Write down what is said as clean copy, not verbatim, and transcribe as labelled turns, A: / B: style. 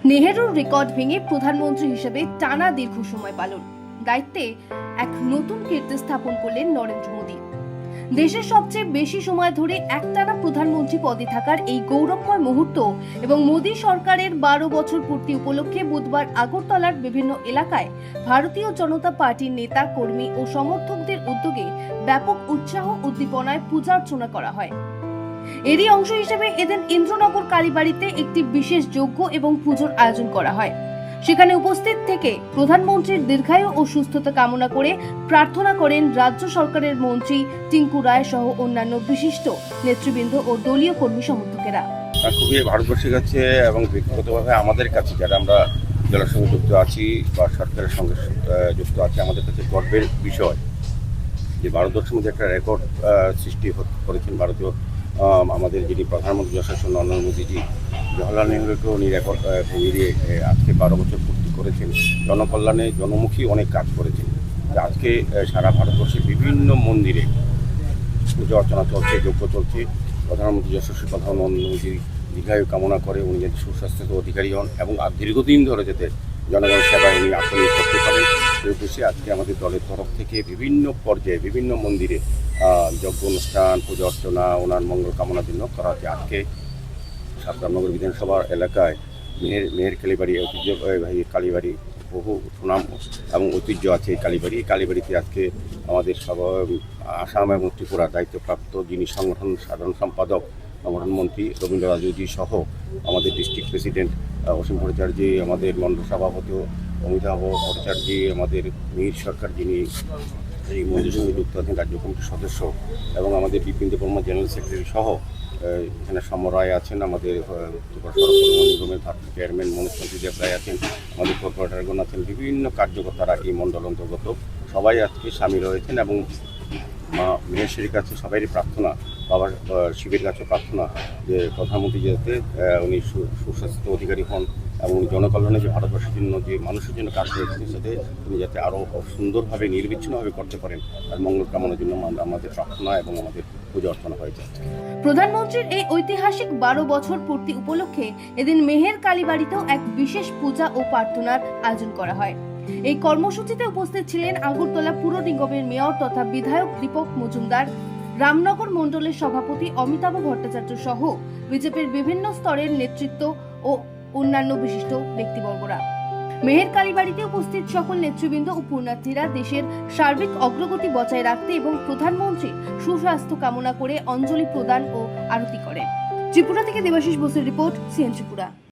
A: নেহেরুর record ভেঙে প্রধানমন্ত্রী হিসেবে টানা দীর্ঘ সময় পালন, দায়িত্বে এক নতুন কীর্তি স্থাপন করলেন নরেন্দ্র মোদী। দেশের সবচেয়ে বেশি সময় ধরে একটানা প্রধানমন্ত্রী পদে থাকার এই গৌরবময় মুহূর্ত এবং মোদী সরকারের 12 বছর পূর্তি উপলক্ষে বুধবার আগরতলার বিভিন্ন এলাকায় ভারতীয় জনতা পার্টির নেতা, কর্মী ও সমর্থকদের উদ্যোগে ব্যাপক উৎসাহ উদ্দীপনায় পূজার্চনা করা হয়। এরই অংশ হিসেবে এদিন ইন্দ্রনগর কালীবাড়িতে একটি বিশেষ যজ্ঞ এবং পুজোর আয়োজন করা হয়। সেখানে উপস্থিত থেকে প্রধানমন্ত্রীর দীর্ঘায়ু ও সুস্থতা কামনা করে প্রার্থনা করেন রাজ্য সরকারের মন্ত্রী টিঙ্কু রায় সহ অন্যান্য বিশিষ্ট নেতৃবৃন্দ ও দলীয় কর্মী সমর্থকেরা।
B: খুবই ভারতবর্ষের কাছে এবং ব্যক্তিগতভাবে আমাদের কাছে যারা আমরা দলের সঙ্গে যুক্ত আছি বা সরকারের সঙ্গে যুক্ত আছি, আমাদের কাছে গর্বের বিষয় যে ভারতবর্ষের মধ্যে একটা রেকর্ড সৃষ্টি করেছেন ভারতীয় আমাদের যিনি প্রধানমন্ত্রী যশস্বী নরেন্দ্র মোদীজি। জওহরলাল নেহরুকে উনি রেকর্ড ভেঙে দিয়ে আজকে 12 বছর পূর্তি করেছেন। জনকল্যাণে জনমুখী অনেক কাজ করেছেন। আজকে সারা ভারতবর্ষের বিভিন্ন মন্দিরে পুজো অর্চনা চলছে, যজ্ঞ চলছে। প্রধানমন্ত্রী যশস্বী প্রধানমন্ত্রী মোদীর দীর্ঘায়ু কামনা করে উনি যাতে সুস্বাস্থ্যের অধিকারী হন এবং দীর্ঘদিন ধরে যাতে জনগণের সেবায় উনি আসলে করতে পারেন, সেই উদ্দেশ্যে আজকে আমাদের দলের তরফ থেকে বিভিন্ন পর্যায়ে বিভিন্ন মন্দিরে যজ্ঞ অনুষ্ঠান, পূজা অর্চনা ওনার মঙ্গল কামনার জন্য করা হচ্ছে। আজকে সাতরামনগর বিধানসভার এলাকায় মেহের কালীবাড়ি ঐতিহ্যবাহী কালীবাড়ি, বহু সুনাম এবং ঐতিহ্য আছে এই কালীবাড়ি। এই কালীবাড়িতে আজকে আমাদের আসাম এবং ত্রিপুরা দায়িত্বপ্রাপ্ত যিনি সংগঠন সাধারণ সম্পাদক সংগঠন মন্ত্রী রবীন্দ্র রাজুজি সহ আমাদের ডিস্ট্রিক্ট প্রেসিডেন্ট অসীম ভট্টাচার্য, আমাদের মণ্ডল সভাপতি অমিতাভ ভট্টাচার্য, আমাদের মিহির সরকার যিনি এই মন্দিরের সঙ্গে যুক্ত আছেন রাজ্য কমিটির সদস্য, এবং আমাদের বিপিন দেববর্মা জেনারেল সেক্রেটারি সহ এখানে সমরায় আছেন, আমাদের ত্রিপুরা সড়ক পরিবহন নিগমের চেয়ারম্যান মনোজ দেব রায় আছেন, আমাদের কর্পোরেটরগণ আছেন, বিভিন্ন কার্যকর্তারা এই মণ্ডল অন্তর্গত সবাই আজকে সামিল হয়েছেন। এবং মা মহেশ্বরীর কাছে সবারই প্রার্থনা, বাবার শিবের কাছে প্রার্থনা যে প্রধানমন্ত্রী যাতে উনি সুস্বাস্থ্য অধিকারী হন এবং জনকল্যাণে যে ভারতবর্ষের জন্য যে মানুষের জন্য কাজ করেছেন সাথে উনি যাতে আরও সুন্দরভাবে নির্বিচ্ছিন্নভাবে করতে পারেন আর মঙ্গল কামনার জন্য আমাদের প্রার্থনা এবং আমাদের পূজা অর্চনা হয়েছে।
A: প্রধানমন্ত্রীর এই ঐতিহাসিক 12 বছর পূর্তি উপলক্ষে এদিন মেহের কালীবাড়িতেও এক বিশেষ পূজা ও প্রার্থনার আয়োজন করা হয়। এই কর্মসূচিতে উপস্থিত ছিলেন আগরতলা পুর নিগমের মেয়র তথা বিধায়ক দীপক মজুমদার, রামনগর মণ্ডলের সভাপতি অমিতাভ ভট্টাচার্য সহ বিজেপির বিভিন্ন স্তরের নেতৃত্ব ও অন্যান্য বিশিষ্ট ব্যক্তিবর্গরা। মেহের কালীবাড়িতে উপস্থিত সকল নেতৃবৃন্দ ও পুণ্যার্থীরা দেশের সার্বিক অগ্রগতি বজায় রাখতে এবং প্রধানমন্ত্রী সুস্বাস্থ্য কামনা করে অঞ্জলি প্রদান ও আরতি করেন। ত্রিপুরা থেকে দেবাশিস বসুর রিপোর্ট, সিএন ত্রিপুরা।